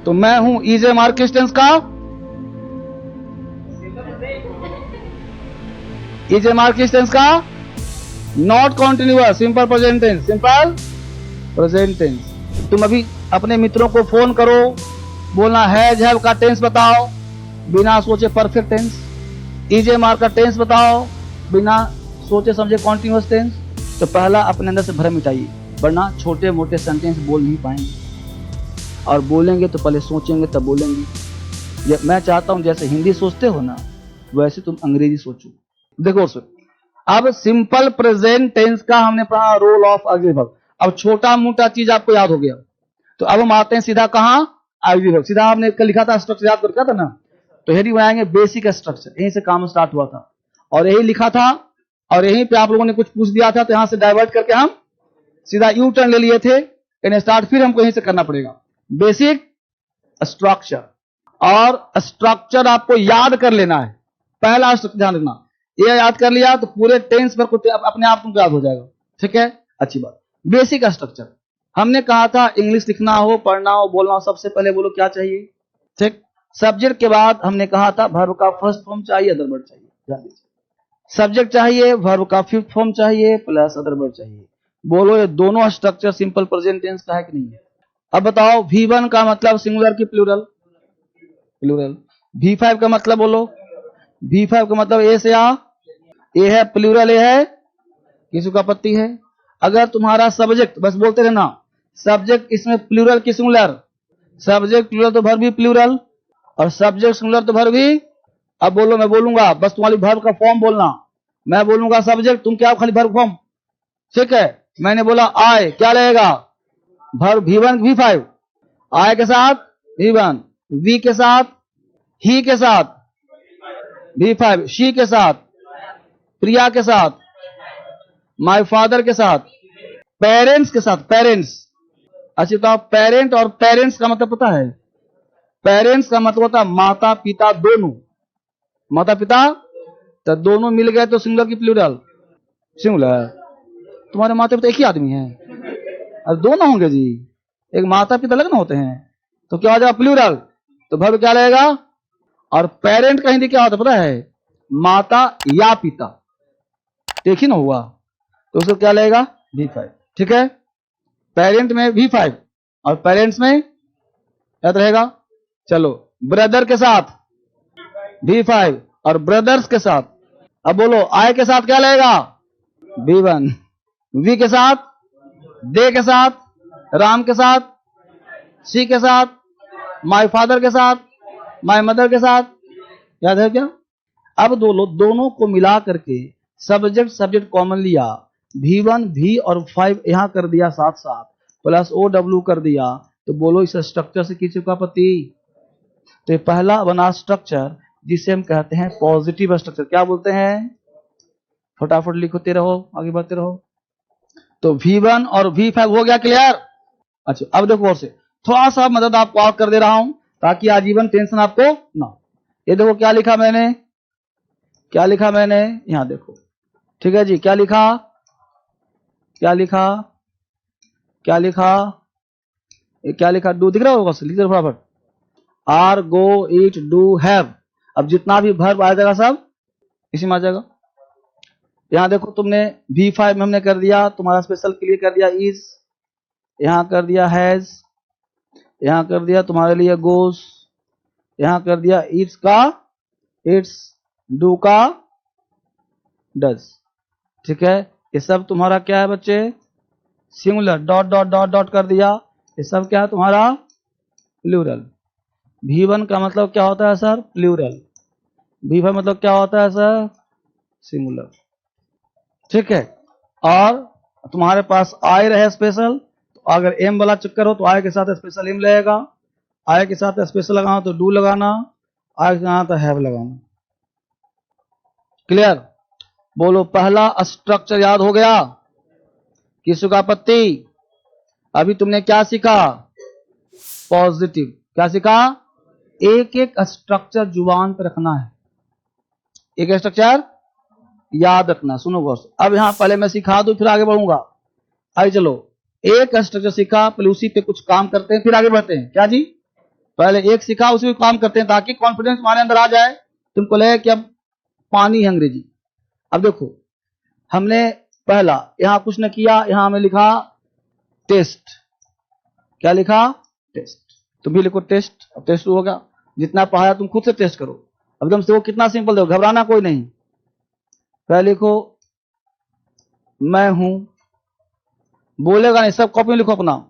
तो मैं हूं इज ए मार्किस टेंस का इज ए मार्किस टेंस का not continuous simple present tense, simple present tense. तुम अभी अपने मित्रों को फोन करो, बोलना हैज हैव का टेंस बताओ, बिना सोचे perfect tense. Is a mark का टेंस बताओ, बिना सोचे समझे कॉन्टिन्यूअस टेंस। तो पहला अपने अंदर से भ्रम मिटाइए, वरना छोटे मोटे सेंटेंस बोल नहीं पाएंगे, और बोलेंगे तो पहले सोचेंगे तब बोलेंगे। मैं चाहता हूं जैसे हिंदी सोचते हो ना, वैसे तुम अंग्रेजी सोचो। देखो सर, अब सिंपल प्रेजेंट टेंस का हमने पढ़ा रोल ऑफ अग्रणी वर्ब। अब छोटा मोटा चीज आपको याद हो गया, तो अब हम आते हैं सीधा कहां, अग्रणी वर्ब। सीधा आपने कल लिखा था स्ट्रक्चर, याद कर था ना, तो हेडिंग बनाएंगे बेसिक स्ट्रक्चर। यहीं से काम स्टार्ट हुआ था और यही लिखा था, और यहीं पे आप लोगों ने कुछ पूछ दिया था, तो यहां से डाइवर्ट करके हम सीधा यू टर्न ले लिए थे। यानी स्टार्ट फिर हमको यहीं से करना पड़ेगा, बेसिक स्ट्रक्चर। और स्ट्रक्चर आपको याद कर लेना है, पहला स्ट्रक्चर ध्यान रखना। ये याद कर लिया तो पूरे टेंस पर कुछ अपने आप तुमको याद हो जाएगा। ठीक है, अच्छी बात। बेसिक स्ट्रक्चर हमने कहा था, इंग्लिश लिखना हो, पढ़ना हो, बोलना हो, सबसे पहले बोलो क्या चाहिए। ठीक, सब्जेक्ट के बाद हमने कहा था वर्ब का फर्स्ट फॉर्म चाहिए, अदर वर्ब चाहिए। ध्यान दीजिए, सब्जेक्ट चाहिए, वर्ब का फिफ्थ फॉर्म चाहिए, प्लस अदर वर्ब चाहिए। बोलो ये दोनों स्ट्रक्चर सिंपल प्रेजेंट टेंस का है कि नहीं है। अब बताओ V1 का मतलब सिंगुलर की प्लूरल, प्लूरल। V5 का मतलब बोलो, V5 का मतलब ए से आ, ए है प्लूरल, ए है किसी का आपत्ति है। अगर तुम्हारा सब्जेक्ट, बस बोलते रहना, सब्जेक्ट इसमें प्लूरल की सिंगुलर, सब्जेक्ट प्लूरल तो वर्ब भी प्लूरल, और सब्जेक्ट सिंगुलर तो वर्ब भी। अब बोलो, मैं बोलूंगा, बस तुम्हारी वर्ब का फॉर्म बोलना। मैं बोलूंगा सब्जेक्ट, तुम क्या खाली वर्ब फॉर्म। ठीक है, मैंने बोला आए, क्या लगेगा वर्ब V1 V5, आए के साथ V1, वी के साथ, ही के साथ V5, शी के साथ, प्रिया के साथ, माय फादर के साथ, पेरेंट्स के साथ, पेरेंट्स। अच्छा तो पेरेंट और पेरेंट्स का मतलब पता है, पेरेंट्स का मतलब होता है माता पिता दोनों, माता पिता, तो दोनों मिल गए तो सिंगुलर की प्लूरल, सिंगुलर। तुम्हारे माता पिता एक ही आदमी है, अब दोनों होंगे जी, एक माता पिता अलग ना होते हैं, तो क्या हो जाएगा प्लूरल, तो वर्ब क्या लगेगा। और पेरेंट का हिंदी क्या होता है पता है, माता या पिता, एक ही ना हुआ, तो उसको क्या लगेगा V5। ठीक है, पेरेंट में V5 और पेरेंट्स में याद रहेगा। चलो, ब्रदर के साथ V5 और ब्रदर्स के साथ, अब बोलो आई के साथ क्या लगेगा V1, वी के साथ, दे के साथ, राम के साथ, सी के साथ, माय फादर के साथ, माय मदर के साथ, याद है क्या। अब दोनों को मिला करके सब्जेक्ट सब्जेक्ट कॉमन लिया, V1 V और 5 यहां कर दिया साथ साथ, प्लस OW कर दिया, तो बोलो इस स्ट्रक्चर से किसी का आपत्ति। तो पहला बना स्ट्रक्चर जिसे हम कहते हैं पॉजिटिव स्ट्रक्चर। क्या बोलते हैं, फटाफट लिखते रहो, आगे बढ़ते रहो। तो V1 और V5 हो गया क्लियर। अच्छा अब देखो और से थोड़ा सा मदद आपको और कर दे रहा हूं, ताकि आजीवन टेंशन आपको ना। ये देखो क्या लिखा मैंने, क्या लिखा मैंने, यहां देखो। ठीक है जी, क्या लिखा, क्या लिखा, क्या लिखा, ये क्या लिखा, डू दिख रहा होगा, लिख दो फटाफट। Are, go, eat, do, have. अब जितना भी वर्ब आ जाएगा सब इसी में आ जाएगा। यहां देखो तुमने V5 में हमने कर दिया, तुम्हारा स्पेशल के लिए कर दिया इज, यहां कर दिया हैज, यहां कर दिया तुम्हारे लिए गोस, यहां कर दिया इट्स का इट्स, डू का डज। ठीक है, ये सब तुम्हारा क्या है बच्चे, singular, dot dot dot dot कर दिया, ये सब क्या है तुम्हारा प्लूरल। V1 का मतलब क्या होता है सर, प्लूरल। V5 मतलब क्या होता है सर, सिंगुलर। ठीक है, और तुम्हारे पास आई रहे स्पेशल, तो अगर एम वाला चक्कर हो तो आई के साथ स्पेशल एम लगेगा, आई के साथ स्पेशल लगाना तो डू लगाना, आई के साथ तो हैव लगाना। क्लियर, बोलो पहला स्ट्रक्चर याद हो गया, किसी का आपत्ति। अभी तुमने क्या सीखा, पॉजिटिव, क्या सीखा, एक एक स्ट्रक्चर जुबान पर रखना है, एक स्ट्रक्चर याद रखना। सुनो बॉस, अब यहां पहले मैं सिखा दूं फिर आगे बढ़ूंगा। आइए चलो, एक स्ट्रक्चर सीखा, पहले उसी पे कुछ काम करते हैं फिर आगे बढ़ते हैं। क्या जी, पहले एक सीखा उसी को काम करते हैं ताकि कॉन्फिडेंस हमारे अंदर आ जाए, तुमको लगे कि अब पानी है अंग्रेजी। अब देखो हमने पहला यहां कुछ न किया, यहां हमें लिखा टेस्ट। क्या लिखा? टेस्ट। तुम भी लिखो टेस्ट। अब टेस्ट हो गया, जितना पढ़ाया तुम खुद से टेस्ट करो। अब एकदम से वो कितना सिंपल देखो, घबराना कोई नहीं। पहले लिखो मैं हूं, बोलेगा नहीं, सब कॉपी में लिखो अपना।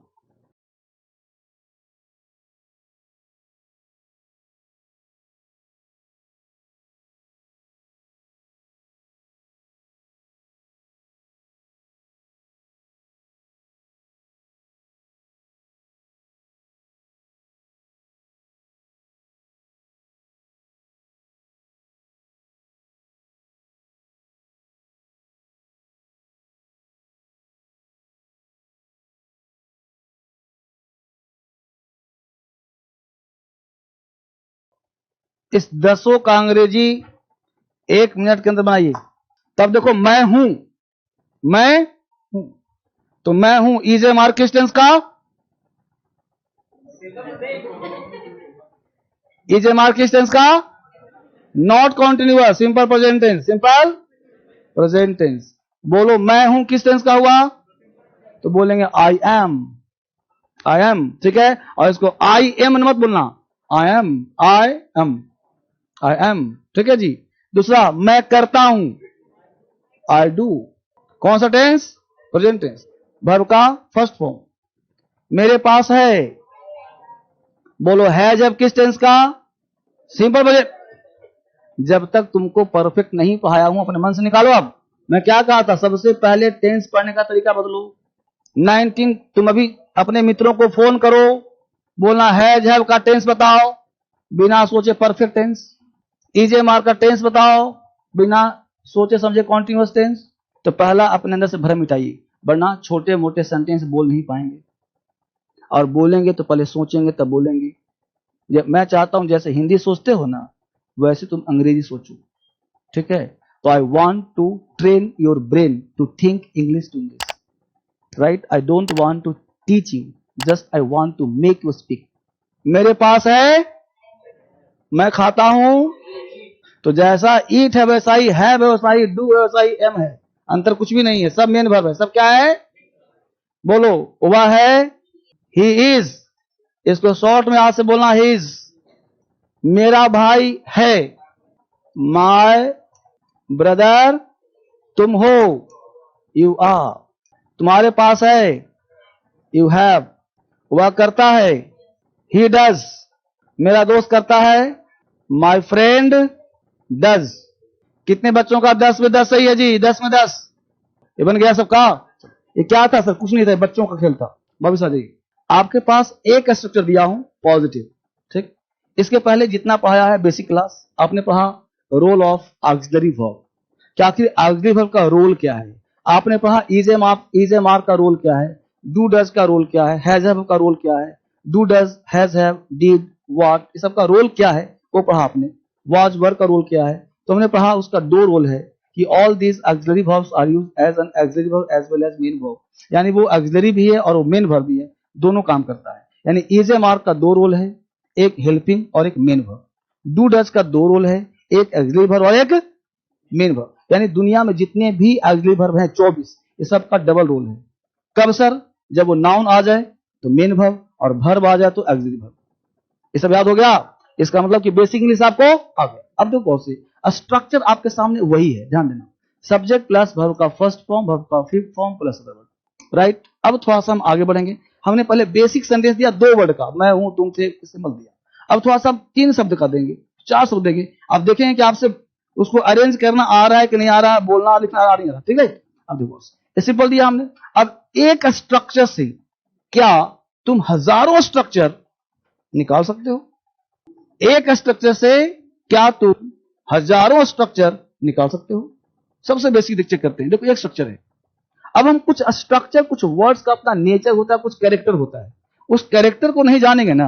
इस 10 का अंग्रेजी 1 मिनट के अंदर बनाइए। तब देखो मैं हूं, मैं हूं, तो मैं हूं इज ए मार्क किस टेंस का? इज ए मार्क किस टेंस का? Not continuous, simple present tense, simple present tense. बोलो मैं हूं किस टेंस का हुआ? तो बोलेंगे आई एम, आई एम, ठीक है। और इसको आई एम मत बोलना, I am, I am, I am, ठीक है जी। दूसरा मैं करता हूं, आई डू। कौन सा टेंस? प्रेजेंट टेंस, वर्ब का फर्स्ट फॉर्म। मेरे पास है, बोलो है जब किस टेंस का? Simple present. जब तक तुमको परफेक्ट नहीं पढ़ाया हूं अपने मन से निकालो। अब मैं क्या कहा था, सबसे पहले टेंस पढ़ने का तरीका बदलो। 19 तुम अभी अपने मित्रों को फोन करो, बोलना हैव का टेंस बताओ, बिना सोचे perfect tense. Is a mark का टेंस बताओ, बिना सोचे समझे कॉन्टिन्यूअस टेंस। तो पहला अपने अंदर से भ्रम मिटाइए, वरना छोटे मोटे सेंटेंस बोल नहीं पाएंगे। और बोलेंगे तो पहले सोचेंगे तब बोलेंगे। मैं चाहता हूं जैसे हिंदी सोचते हो ना, वैसे तुम अंग्रेजी सोचो, ठीक है। तो I want to train your brain to think English to English, right. I don't want to teach you, just I want to make you speak. मेरे पास है, मैं खाता हूं, तो जैसा ईट है वैसा ही है, वैसा ही डू है, वैसा ही एम है। अंतर कुछ भी नहीं है, सब मेन वर्ब है। सब क्या है? बोलो वह है, ही इज। इसको शॉर्ट में आज से बोलना ही इज। मेरा भाई है, माय ब्रदर। तुम हो, यू आर। तुम्हारे पास है, यू हैव। वह करता है, ही डज। मेरा दोस्त करता है, माय फ्रेंड डज। कितने बच्चों का 10 में 10 सही है जी? 10 में 10 ये बन गया सबका। ये क्या था सर? कुछ नहीं था, बच्चों का खेल था। भविष्य जी आपके पास एक स्ट्रक्चर दिया हूं पॉजिटिव, ठीक। इसके पहले जितना पढ़ाया है बेसिक क्लास, आपने पढ़ा रोल ऑफ ऑक्सिलरी वर्ब, कि आखिर ऑक्सिलरी वर्ब का रोल क्या है। आपने पढ़ा इज ए मार्क का रोल क्या है, डू डज का रोल क्या है, हैज हैव का रोल क्या है, do does, has have, did, what, ये सब का रोल क्या है वो पढ़ा आपने। वाज वर्ब का रोल क्या है, तो हमने पढ़ा उसका 2 रोल है कि all these auxiliary verbs are used as an auxiliary verb as well as main verb, यानी वो ऑक्सिलरी भी है और वो मेन वर्ब भी है, दोनों काम करता है। यानी इज ए मार्क का 2 रोल है, एक हेल्पिंग और एक मेन वर्ब। डू डज का 2 रोल है, एक ऑक्सिलरी वर्ब और एक मेन वर्ब। यानी दुनिया में जितने भी ऑक्सिलरी वर्ब हैं 24, ये सब का डबल रोल है। कब सर? जब वो नाउन आ जाए तो मेन वर्ब और वर्ब आ जाए तो ऑक्सिलरी वर्ब। ये सब याद हो गया? इसका मतलब कि बेसिक इंग्लिश आपको आ गया। अब देखो से स्ट्रक्चर आपके सामने वही है, ध्यान देना। सब्जेक्ट प्लस वर्ब का फर्स्ट फॉर्म, वर्ब का fifth form plus other verb, right. अब थोड़ा सा हम आगे बढ़ेंगे। हमने पहले बेसिक सेंटेंस दिया 2 वर्ड का, मैं हूं, तुम थे, सिंपल दिया। अब थोड़ा सा 3 शब्द का देंगे, 4 शब्द देंगे। आप देखेंगे कि आपसे उसको अरेंज करना आ रहा है कि नहीं आ रहा है, बोलना लिखना आ नहीं आ रहा, ठीक है। अब देखो सिंपल दिया हमने। अब एक स्ट्रक्चर से क्या तुम हजारों स्ट्रक्चर निकाल सकते हो? एक स्ट्रक्चर से क्या तुम हजारों स्ट्रक्चर निकाल सकते हो? सबसे बेसिक चेक करते हैं। देखो एक स्ट्रक्चर है, अब हम कुछ स्ट्रक्चर, कुछ वर्ड्स का अपना नेचर होता है, कुछ कैरेक्टर होता है, उस कैरेक्टर को नहीं जानेंगे ना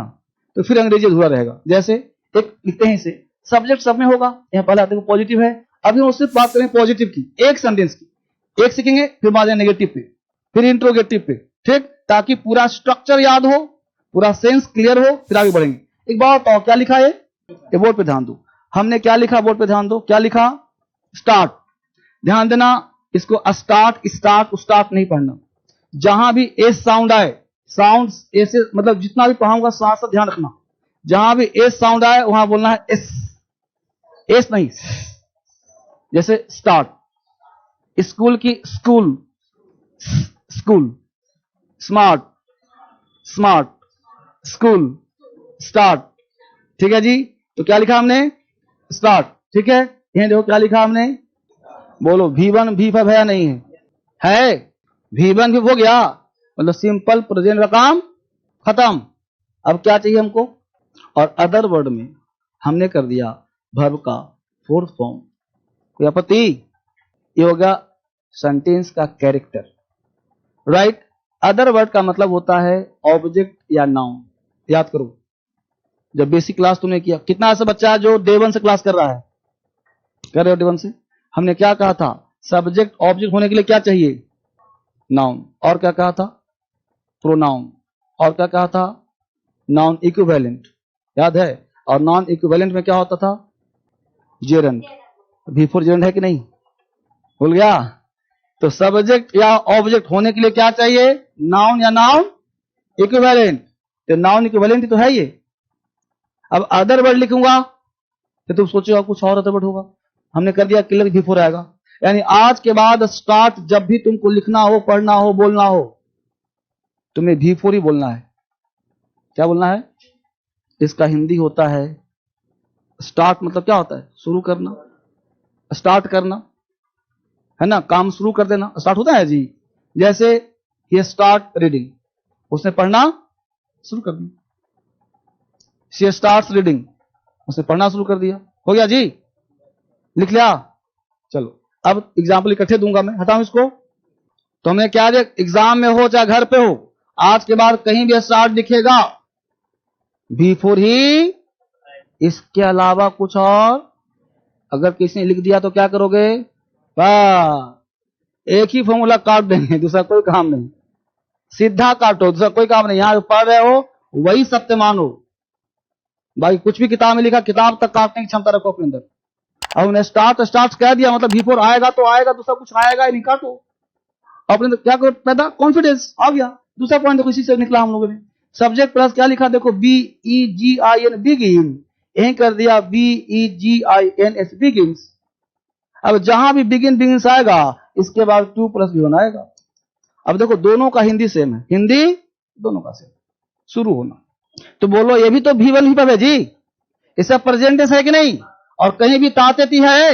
तो फिर अंग्रेजी अधूरा रहेगा। जैसे एक लिखते हैं इसे, सब्जेक्ट सब में होगा, यहाँ पहला देखो पॉजिटिव है। अभी हम उससे बात करें पॉजिटिव की, एक सेंटेंस की, एक सीखेंगे, फिर बाद में नेगेटिव पे, फिर इंट्रोगेटिव पे, ठीक, ताकि पूरा स्ट्रक्चर याद हो, पूरा सेंस क्लियर हो, फिर आगे बढ़ेंगे। एक बात बताओ क्या लिखा है, ये बोर्ड पे ध्यान दो, हमने क्या लिखा बोर्ड पे ध्यान दो, क्या लिखा, स्टार्ट। ध्यान देना, इसको स्टार्ट नहीं पढ़ना, जहां भी एस साउंड आए, साउंड ऐसे मतलब जितना भी पढ़ाऊंगा साथ साथ ध्यान रखना, जहां भी एस साउंड आए वहां बोलना है एस, एस नहीं। जैसे स्टार्ट, स्कूल की school, school, smart, smart, school, start. ठीक है जी, तो क्या लिखा हमने, स्टार्ट। ठीक है, यहां देखो क्या लिखा हमने, बोलो V1 V5 है या नहीं है, है V1 भी हो गया, मतलब सिंपल प्रेजेंट का काम खत्म। अब क्या चाहिए हमको, और अदर वर्ड में हमने कर दिया वर्ब का फोर्थ फॉर्म, कोई आपत्ति, ये हो गया सेंटेंस का कैरेक्टर, राइट। अदर वर्ड का मतलब होता है ऑब्जेक्ट या नाउन। याद करो, जब बेसिक क्लास तुमने किया, कितना ऐसा बच्चा है जो डे 1 से क्लास कर रहा है, कर रहे हो डे 1 से, हमने क्या कहा था, सब्जेक्ट ऑब्जेक्ट होने के लिए क्या चाहिए, नाउन, और क्या कहा था, प्रोनाउन, और क्या कहा था, नॉन इक्विवेलेंट, याद है। और नॉन इक्विवेलेंट में क्या होता था, जेरंड, बिफोर जेरंड है कि नहीं, भूल गया। तो सब्जेक्ट या ऑब्जेक्ट होने के लिए क्या चाहिए, नाउन या नाउन इक्विवेलेंट, तो नाउन इक्विवेलेंट तो है ये। अब अदर वर्ड लिखूंगा तो तुम सोचोगा कुछ और अदर वर्ड होगा, हमने कर दिया क्लियर बिफोर आएगा, यानी आज के बाद स्टार्ट जब भी तुमको लिखना हो, पढ़ना हो, बोलना हो, तुम्हें बिफोर ही बोलना है। क्या बोलना है, इसका हिंदी होता है स्टार्ट, मतलब क्या होता है, शुरू करना, स्टार्ट करना, है ना, काम शुरू कर देना, स्टार्ट होता है जी। जैसे ये स्टार्ट रीडिंग, उसने पढ़ना शुरू कर दिया, शी स्टार्ट्स रीडिंग, उसने पढ़ना शुरू कर दिया, हो गया जी, लिख लिया। चलो अब एग्जाम्पल इकट्ठे दूंगा मैं, हटाऊं इसको। तो हमने क्या दिया, एग्जाम में हो चाहे घर पे हो, आज के बाद कहीं भी स्टार्ट दिखेगा बिफोर ही, इसके अलावा कुछ और अगर किसी ने लिख दिया तो क्या करोगे, एक ही फॉर्मूला काट देंगे, दूसरा कोई काम नहीं, सीधा काटो, दूसरा कोई काम नहीं, यहां पढ़ रहे हो वही सत्य मानो, बाकी कुछ भी किताब में लिखा, किताब तक काटने की क्षमता रखो अपने अंदर। अब उन्हें स्टार्ट कह दिया, मतलब बिफोर आएगा तो आएगा, दूसरा कुछ आएगा ही नहीं, काटो अपने अंदर, क्या करो, पैदा कॉन्फिडेंस आ गया। दूसरा पॉइंट देखो, इसी से निकला हम लोगों ने, सब्जेक्ट प्लस क्या लिखा, देखो BEGIN, बिगिन, यही कर दिया BEGINS, बिगिन्स। अब जहां भी बिगिन्स आएगा इसके बाद 2+V1 आएगा। अब देखो दोनों का हिंदी सेम है, हिंदी दोनों का सेम, शुरू होना। तो बोलो ये भी तो V1 ही है जी, इसका प्रेजेंट टेंस है कि नहीं, और कहीं भी तातेती है,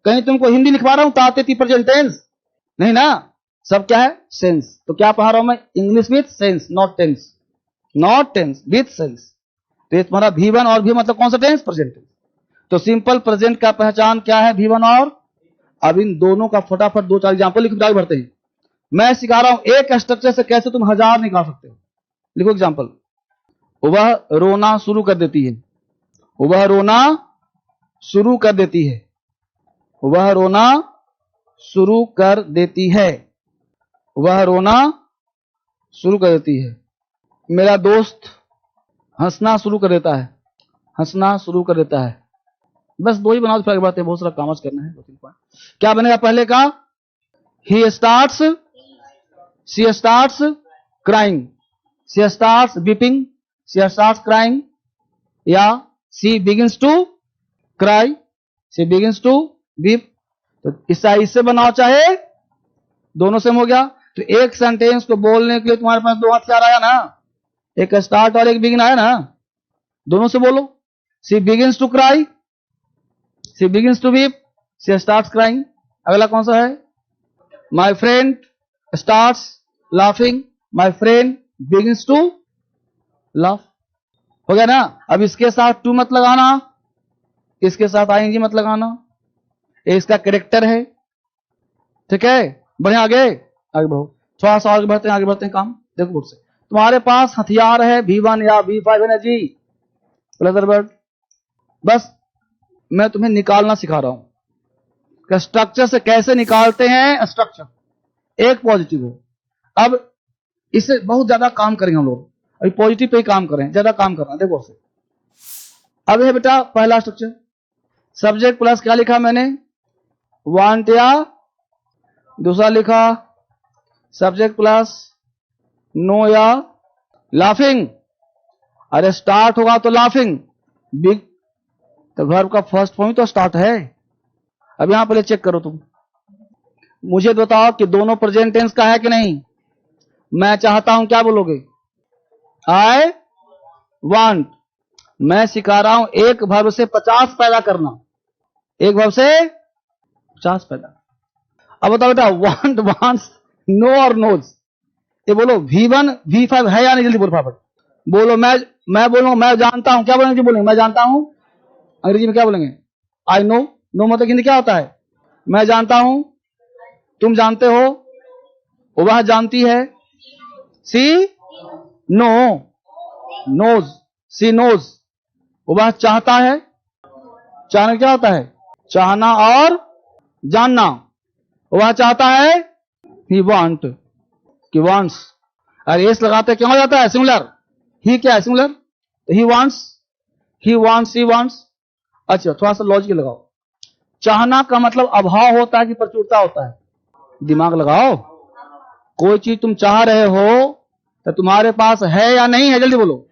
कहीं तुमको हिंदी लिखवा रहा हूं तातेती प्रेजेंट टेंस नहीं ना, सब क्या है, सेंस। तो क्या पढ़ा रहा हूं मैं, English with sense, not tense, not tense with sense. तो ये तुम्हारा V1 और भी मतलब कौन सा टेंस, प्रेजेंट टेंस। तो सिंपल प्रेजेंट का पहचान क्या है, V1 और। अब इन दोनों का फटाफट 2-4 एग्जाम्पल लिख आगे बढ़ते हैं। मैं सिखा रहा हूं एक स्ट्रक्चर से कैसे तुम 1000 निकाल सकते हो। लिखो एग्जाम्पल, वह रोना शुरू कर देती है, वह रोना शुरू कर देती है, वह रोना शुरू कर देती है, वह रोना शुरू कर देती है। मेरा दोस्त हंसना शुरू कर देता है, हंसना शुरू कर देता है। बस 2 ही बनाओ, फिर आगे बढ़ते हैं, बहुत सारा काम आज करना है। 2-3 पॉइंट क्या बनेगा, पहले का ही starts, she starts crying, she starts weeping, she starts crying, या she begins to cry, she begins to weep. तो इससे बनाओ, चाहे दोनों सेम हो गया। तो एक सेंटेंस को बोलने के लिए तुम्हारे पास 2 हथियार आया ना, एक स्टार्ट और एक बिगिन आया ना, दोनों से बोलो। She begins to cry, she begins to weep, she starts crying. अगला कौन सा है, my friend starts laughing, my friend begins to laugh, हो गया ना। अब इसके साथ टू मत लगाना, इसके साथ आईएनजी मत लगाना, ये इसका कैरेक्टर है, ठीक है। बढ़िया, आगे आगे बढ़ो, थोड़ा सा आगे बढ़ते हैं काम। देखो बोर्ड से, तुम्हारे पास हथियार है V1 या V5 है ना जी, प्लस वर्ड। बस मैं तुम्हें निकालना सिखा रहा हूं, स्ट्रक्चर से कैसे निकालते हैं स्ट्रक्चर, एक पॉजिटिव हो। अब इससे बहुत ज्यादा काम करेंगे हम लोग, अभी पॉजिटिव पे ही काम करें, ज्यादा काम करना। देखो से अब है बेटा पहला स्ट्रक्चर, सब्जेक्ट प्लस क्या लिखा मैंने, वांट, या दूसरा लिखा सब्जेक्ट प्लस नो या लाफिंग। अरे स्टार्ट होगा तो लाफिंग, बिग तो वर्ब का फर्स्ट फॉर्म तो स्टार्ट है। अब यहां पहले चेक करो तुम, मुझे बताओ कि दोनों प्रेजेंट टेंस का है कि नहीं। मैं चाहता हूं क्या बोलोगे, आई वांट। मैं सिखा रहा हूं एक वर्ब से 50 पैदा करना, एक वर्ब से 50 पैदा। अब बताओ बेटा, वांट, वांट्स, नो और नोज, ये बोलो V1 V5 है या नहीं, जल्दी बोलो फटाफट बोलो। मैं बोलूंगा मैं जानता हूं, क्या बोलेंगे, बोलेंगे मैं जानता हूं, अंग्रेजी में क्या बोलेंगे, आई नो। नो मतलब हिंदी क्या होता है, मैं जानता हूं, तुम जानते हो, वह जानती है, सी नो नोज, सी नोज, वह चाहता है, चाहना क्या होता है, चाहना और जानना, वह चाहता है, ही वांट कि वांट्स। अरे एस लगाते क्या हो जाता है, सिमिलर, ही क्या है सिमिलर, तो he wants, he wants, he wants. अच्छा थोड़ा सा लॉजिक लगाओ, चाहना का मतलब अभाव होता है कि प्रचुरता होता है, दिमाग लगाओ। कोई चीज तुम चाह रहे हो तो तुम्हारे पास है या नहीं है, जल्दी बोलो,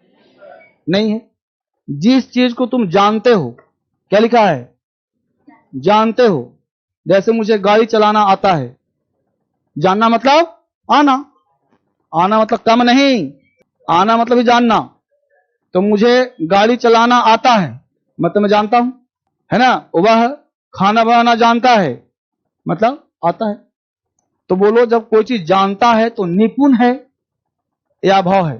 नहीं है। जिस चीज को तुम जानते हो, क्या लिखा है, जानते हो, जैसे मुझे गाड़ी चलाना आता है, जानना मतलब आना, आना मतलब कम नहीं, आना मतलब ही जानना। तो मुझे गाड़ी चलाना आता है मतलब मैं जानता हूं, है ना। वह खाना बनाना जानता है मतलब आता है। तो बोलो जब कोई चीज जानता है तो निपुण है या अभाव है,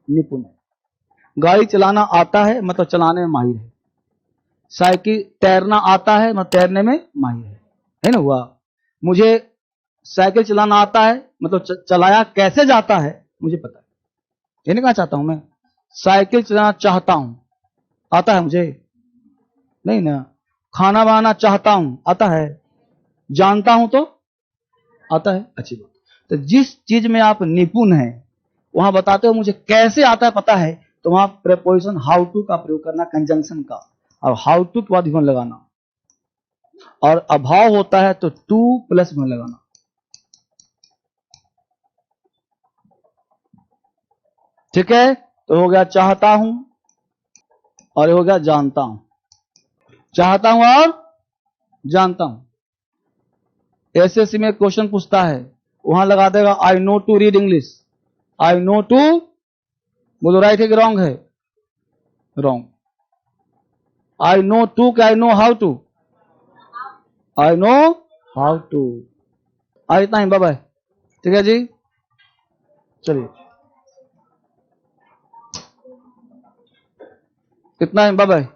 निपुण है। गाड़ी चलाना आता है मतलब चलाने में माहिर है, साइकिल तैरना आता है मतलब तैरने में माहिर है ना। हुआ मुझे साइकिल चलाना आता है मतलब चलाया कैसे जाता है मुझे पता है, ये नहीं कहना चाहता हूं मैं साइकिल चलाना चाहता हूं, आता है मुझे नहीं ना। खाना बनाना चाहता हूं, आता है, जानता हूं तो आता है, अच्छी बात। तो जिस चीज में आप निपुण हैं वहां बताते हो मुझे कैसे आता है पता है, तो वहां प्रेपोजिशन हाउ टू का प्रयोग करना, कंजंक्शन का, और हाउ टू के बाद विमान लगाना, और अभाव होता है तो टू प्लस विमान लगाना। ठीक है, तो हो गया चाहता हूं और हो गया जानता हूं, चाहता हूं और जानता हूं। एसएससी में क्वेश्चन पूछता है, वहां लगा देगा I know to read English, I know to, बोलो राइट है कि रॉन्ग है, रॉन्ग। आई नो टू क्या I know how to, I know how to. आज इतना ही, बाय बाय। ठीक है जी, चलिए इतना ही, बाय बाय।